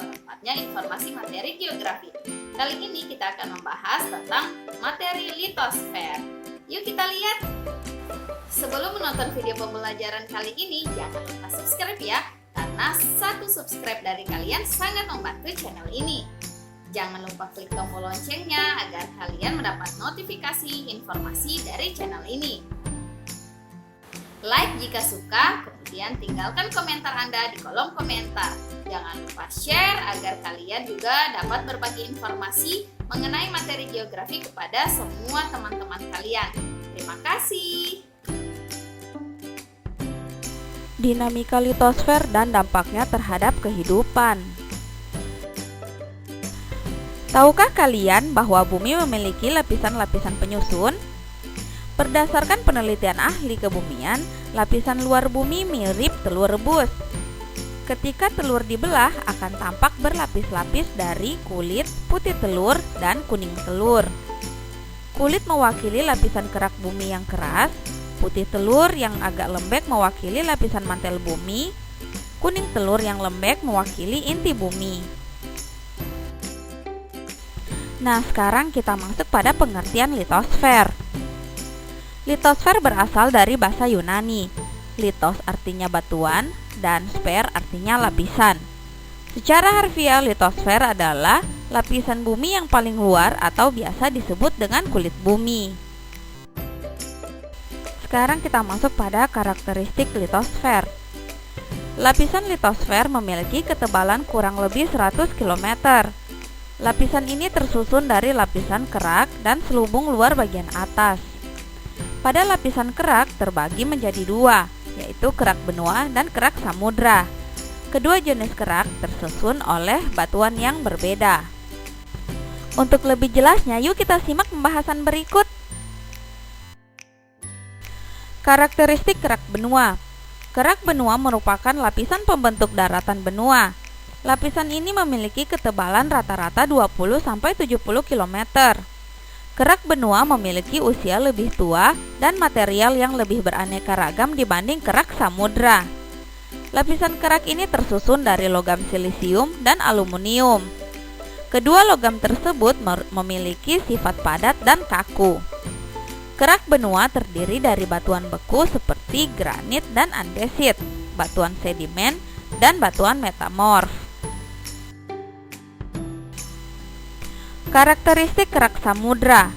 tempatnya informasi materi geografi. Kali ini kita akan membahas tentang materi litosfer. Yuk kita lihat. Sebelum menonton video pembelajaran kali ini, jangan lupa subscribe ya, karena satu subscribe dari kalian sangat membantu channel ini. Jangan lupa klik tombol loncengnya agar kalian mendapat notifikasi informasi dari channel ini. Like jika suka, kemudian tinggalkan komentar Anda di kolom komentar. Jangan lupa share agar kalian juga dapat berbagi informasi mengenai materi geografi kepada semua teman-teman kalian. Terima kasih. Dinamika litosfer dan dampaknya terhadap kehidupan. Tahukah kalian bahwa bumi memiliki lapisan-lapisan penyusun? Berdasarkan penelitian ahli kebumian, lapisan luar bumi mirip telur rebus. Ketika telur dibelah, akan tampak berlapis-lapis dari kulit, putih telur, dan kuning telur. Kulit mewakili lapisan kerak bumi yang keras, putih telur yang agak lembek mewakili lapisan mantel bumi, kuning telur yang lembek mewakili inti bumi. Nah, sekarang kita masuk pada pengertian litosfer. Litosfer berasal dari bahasa Yunani. Litos artinya batuan dan sfer artinya lapisan. Secara harfiah, litosfer adalah lapisan bumi yang paling luar atau biasa disebut dengan kulit bumi. Sekarang kita masuk pada karakteristik litosfer. Lapisan litosfer memiliki ketebalan kurang lebih 100 km. Lapisan ini tersusun dari lapisan kerak dan selubung luar bagian atas. Pada lapisan kerak terbagi menjadi dua, yaitu kerak benua dan kerak samudra. Kedua jenis kerak tersusun oleh batuan yang berbeda. Untuk lebih jelasnya, yuk kita simak pembahasan berikut. Karakteristik kerak benua. Kerak benua merupakan lapisan pembentuk daratan benua. Lapisan ini memiliki ketebalan rata-rata 20-70 km. Kerak benua memiliki usia lebih tua dan material yang lebih beraneka ragam dibanding kerak samudra. Lapisan kerak ini tersusun dari logam silisium dan aluminium. Kedua logam tersebut memiliki sifat padat dan kaku. Kerak benua terdiri dari batuan beku seperti granit dan andesit, batuan sedimen, dan batuan metamorf. Karakteristik kerak samudra.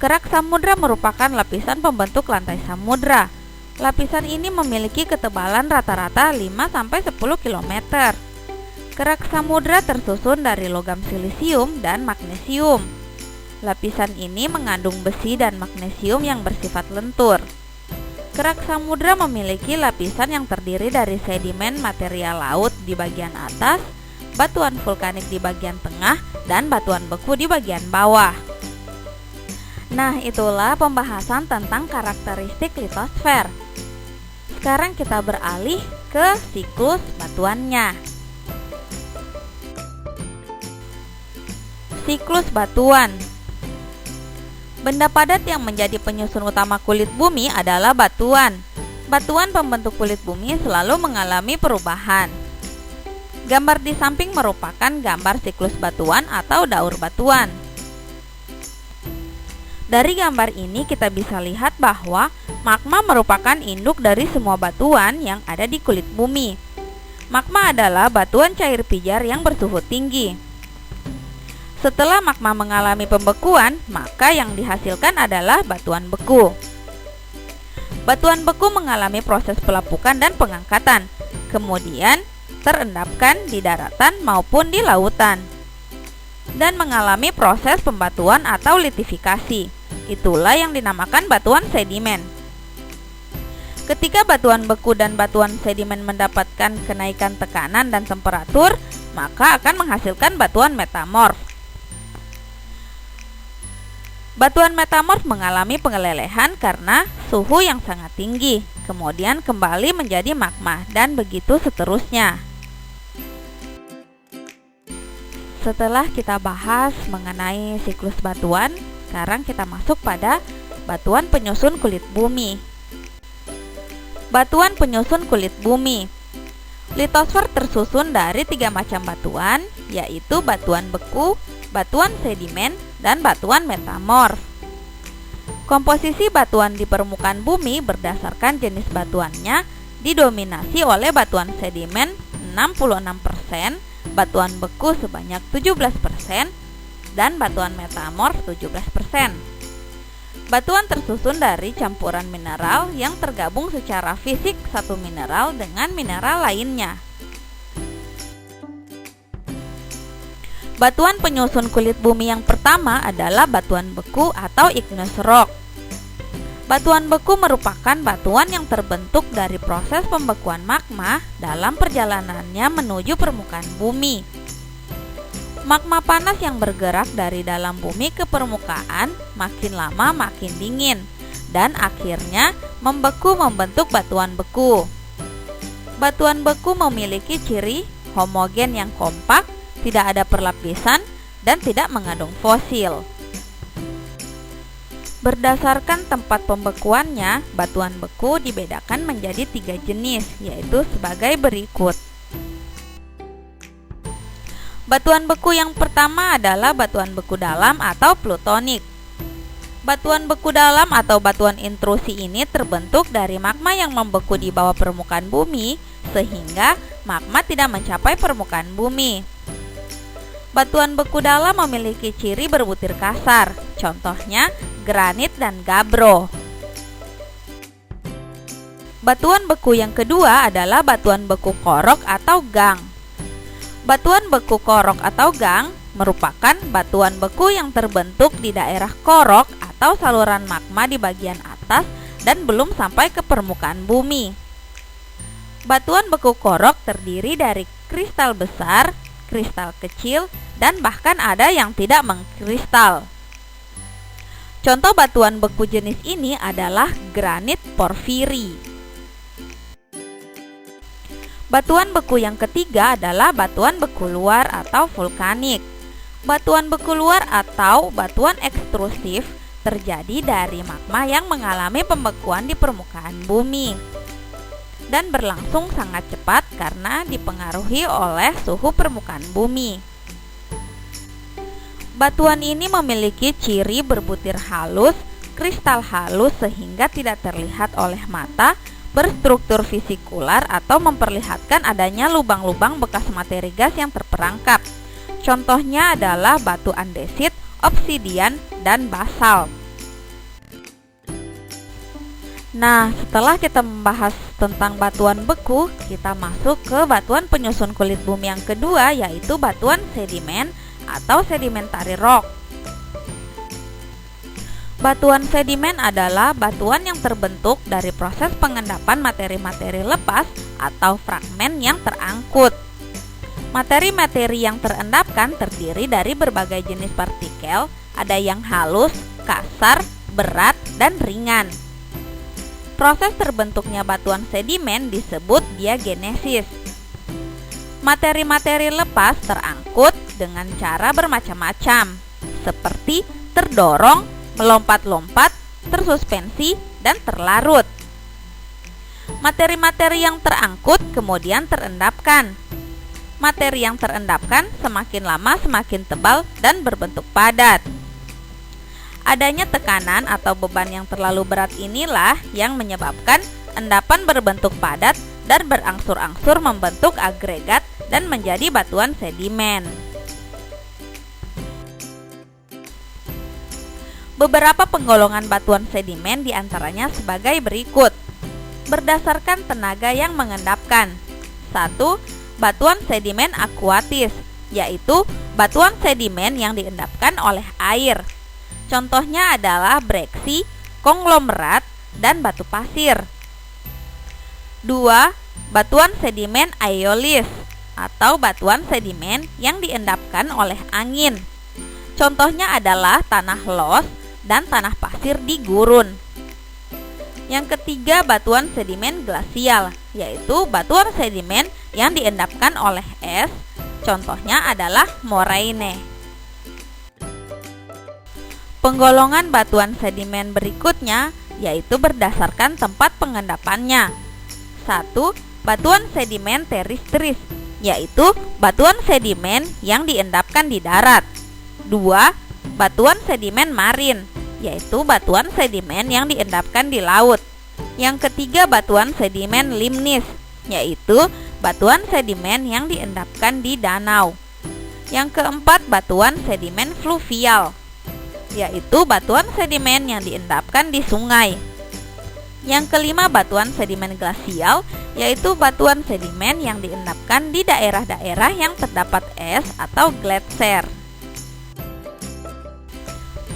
Kerak samudra merupakan lapisan pembentuk lantai samudra. Lapisan ini memiliki ketebalan rata-rata 5-10 km. Kerak samudra tersusun dari logam silisium dan magnesium. Lapisan ini mengandung besi dan magnesium yang bersifat lentur. Kerak samudra memiliki lapisan yang terdiri dari sedimen material laut di bagian atas, batuan vulkanik di bagian tengah, dan batuan beku di bagian bawah. Nah, itulah pembahasan tentang karakteristik litosfer. Sekarang kita beralih ke siklus batuannya. Siklus batuan. Benda padat yang menjadi penyusun utama kulit bumi adalah batuan. Batuan pembentuk kulit bumi selalu mengalami perubahan. Gambar di samping merupakan gambar siklus batuan atau daur batuan. Dari gambar ini kita bisa lihat bahwa magma merupakan induk dari semua batuan yang ada di kulit bumi. Magma adalah batuan cair pijar yang bersuhu tinggi. Setelah magma mengalami pembekuan, maka yang dihasilkan adalah batuan beku. Batuan beku mengalami proses pelapukan dan pengangkatan, kemudian terendapkan di daratan maupun di lautan, dan mengalami proses pembatuan atau litifikasi. Itulah yang dinamakan batuan sedimen. Ketika batuan beku dan batuan sedimen mendapatkan kenaikan tekanan dan temperatur, maka akan menghasilkan batuan metamorf. Batuan metamorf mengalami pengelelehan karena suhu yang sangat tinggi, kemudian kembali menjadi magma, dan begitu seterusnya. Setelah kita bahas mengenai siklus batuan, sekarang kita masuk pada batuan penyusun kulit bumi. Batuan penyusun kulit bumi. Litosfer tersusun dari 3 macam batuan, yaitu batuan beku, batuan sedimen, dan batuan metamorf. Komposisi batuan di permukaan bumi berdasarkan jenis batuannya didominasi oleh batuan sedimen 66%, batuan beku sebanyak 17%, dan batuan metamorf 17%. Batuan tersusun dari campuran mineral yang tergabung secara fisik satu mineral dengan mineral lainnya. Batuan penyusun kulit bumi yang pertama adalah batuan beku atau igneous rock. Batuan beku merupakan batuan yang terbentuk dari proses pembekuan magma dalam perjalanannya menuju permukaan bumi. Magma panas yang bergerak dari dalam bumi ke permukaan makin lama makin dingin dan akhirnya membeku membentuk batuan beku. Batuan beku memiliki ciri homogen yang kompak, tidak ada perlapisan, dan tidak mengandung fosil. Berdasarkan tempat pembekuannya, batuan beku dibedakan menjadi 3 jenis, yaitu sebagai berikut. Batuan beku yang pertama adalah batuan beku dalam atau plutonik. Batuan beku dalam atau batuan intrusi ini terbentuk dari magma yang membeku di bawah permukaan bumi, sehingga magma tidak mencapai permukaan bumi. Batuan beku dalam memiliki ciri berbutir kasar, contohnya granit dan gabbro. Batuan beku yang kedua adalah batuan beku korok atau gang. Batuan beku korok atau gang merupakan batuan beku yang terbentuk di daerah korok atau saluran magma di bagian atas dan belum sampai ke permukaan bumi. Batuan beku korok terdiri dari kristal besar, kristal kecil, dan bahkan ada yang tidak mengkristal. Contoh batuan beku jenis ini adalah granit porfiri. Batuan beku yang ketiga adalah batuan beku luar atau vulkanik. Batuan beku luar atau batuan ekstrusif terjadi dari magma yang mengalami pembekuan di permukaan bumi dan berlangsung sangat cepat karena dipengaruhi oleh suhu permukaan bumi. Batuan ini memiliki ciri berbutir halus, kristal halus sehingga tidak terlihat oleh mata, berstruktur fisikular atau memperlihatkan adanya lubang-lubang bekas materi gas yang terperangkap. Contohnya adalah batu andesit, obsidian, dan basalt. Nah, setelah kita membahas tentang batuan beku, kita masuk ke batuan penyusun kulit bumi yang kedua, yaitu batuan sedimen atau sedimentary rock. Batuan sedimen adalah batuan yang terbentuk dari proses pengendapan materi-materi lepas atau fragmen yang terangkut. Materi-materi yang terendapkan terdiri dari berbagai jenis partikel, ada yang halus, kasar, berat, dan ringan. Proses terbentuknya batuan sedimen disebut diagenesis. Materi-materi lepas terangkut dengan cara bermacam-macam, seperti terdorong, melompat-lompat, tersuspensi, dan terlarut. Materi-materi yang terangkut kemudian terendapkan. Materi yang terendapkan semakin lama semakin tebal dan berbentuk padat. Adanya tekanan atau beban yang terlalu berat inilah yang menyebabkan endapan berbentuk padat dan berangsur-angsur membentuk agregat dan menjadi batuan sedimen. Beberapa penggolongan batuan sedimen diantaranya sebagai berikut. Berdasarkan tenaga yang mengendapkan. 1. Batuan sedimen akuatis, yaitu batuan sedimen yang diendapkan oleh air. Contohnya adalah breksi, konglomerat, dan batu pasir. 2. Batuan sedimen aeolis, atau batuan sedimen yang diendapkan oleh angin. Contohnya adalah tanah los dan tanah pasir di gurun. Yang ketiga, batuan sedimen glasial, yaitu batuan sedimen yang diendapkan oleh es. Contohnya adalah moraine. Penggolongan batuan sedimen berikutnya yaitu berdasarkan tempat pengendapannya. 1. batuan sedimen teristris, yaitu batuan sedimen yang diendapkan di darat. 2. Batuan sedimen marin, yaitu batuan sedimen yang diendapkan di laut. Yang ketiga, batuan sedimen limnis, yaitu batuan sedimen yang diendapkan di danau. Yang keempat, batuan sedimen fluvial, yaitu batuan sedimen yang diendapkan di sungai. Yang kelima, batuan sedimen glasial, yaitu batuan sedimen yang diendapkan di daerah-daerah yang terdapat es atau gletser.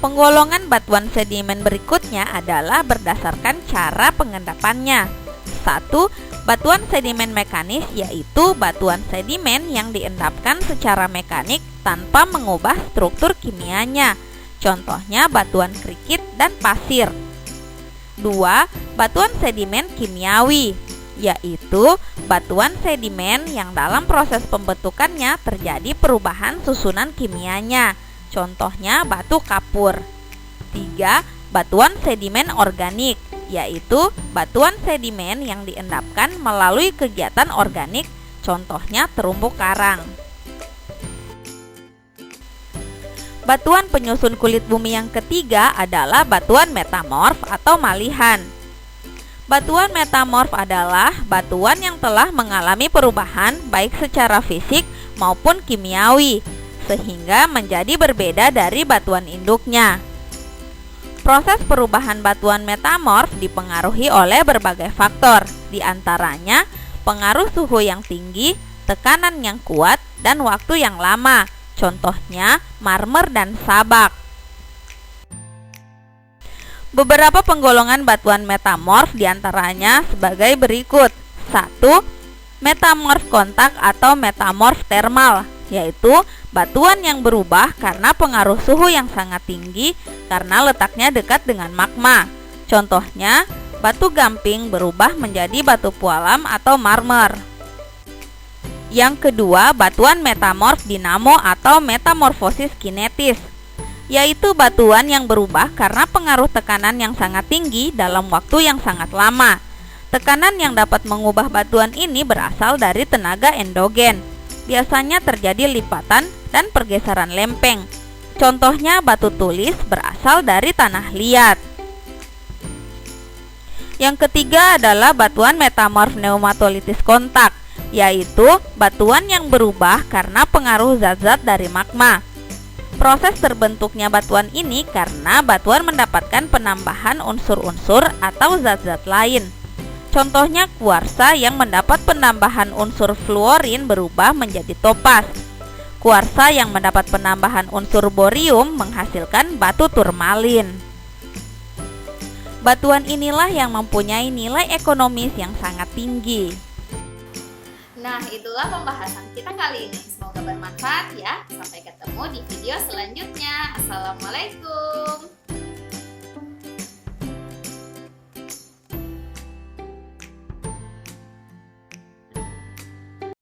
Penggolongan batuan sedimen berikutnya adalah berdasarkan cara pengendapannya. 1. Batuan sedimen mekanis, yaitu batuan sedimen yang diendapkan secara mekanik tanpa mengubah struktur kimianya. Contohnya batuan krikit dan pasir. 2. Batuan sedimen kimiawi, yaitu batuan sedimen yang dalam proses pembentukannya terjadi perubahan susunan kimianya. Contohnya batu kapur. 3. Batuan sedimen organik, yaitu batuan sedimen yang diendapkan melalui kegiatan organik. Contohnya terumbu karang. Batuan penyusun kulit bumi yang ketiga adalah batuan metamorf atau malihan. Batuan metamorf adalah batuan yang telah mengalami perubahan baik secara fisik maupun kimiawi, sehingga menjadi berbeda dari batuan induknya. Proses perubahan batuan metamorf dipengaruhi oleh berbagai faktor, di antaranya pengaruh suhu yang tinggi, tekanan yang kuat, dan waktu yang lama. Contohnya marmer dan sabak. Beberapa penggolongan batuan metamorf diantaranya sebagai berikut. 1. Metamorf kontak atau metamorf termal, yaitu batuan yang berubah karena pengaruh suhu yang sangat tinggi karena letaknya dekat dengan magma. Contohnya, batu gamping berubah menjadi batu pualam atau marmer. Yang kedua, batuan metamorf dinamo atau metamorfosis kinetis, yaitu batuan yang berubah karena pengaruh tekanan yang sangat tinggi dalam waktu yang sangat lama. Tekanan yang dapat mengubah batuan ini berasal dari tenaga endogen. Biasanya terjadi lipatan dan pergeseran lempeng. Contohnya batu tulis berasal dari tanah liat. Yang ketiga adalah batuan metamorf pneumatolitis kontak, yaitu batuan yang berubah karena pengaruh zat-zat dari magma. Proses terbentuknya batuan ini karena batuan mendapatkan penambahan unsur-unsur atau zat-zat lain. Contohnya kuarsa yang mendapat penambahan unsur fluorin berubah menjadi topas. Kuarsa yang mendapat penambahan unsur borium menghasilkan batu turmalin. Batuan inilah yang mempunyai nilai ekonomis yang sangat tinggi. Nah, itulah pembahasan kita kali ini. Semoga bermanfaat ya. Sampai ketemu di video selanjutnya. Assalamualaikum.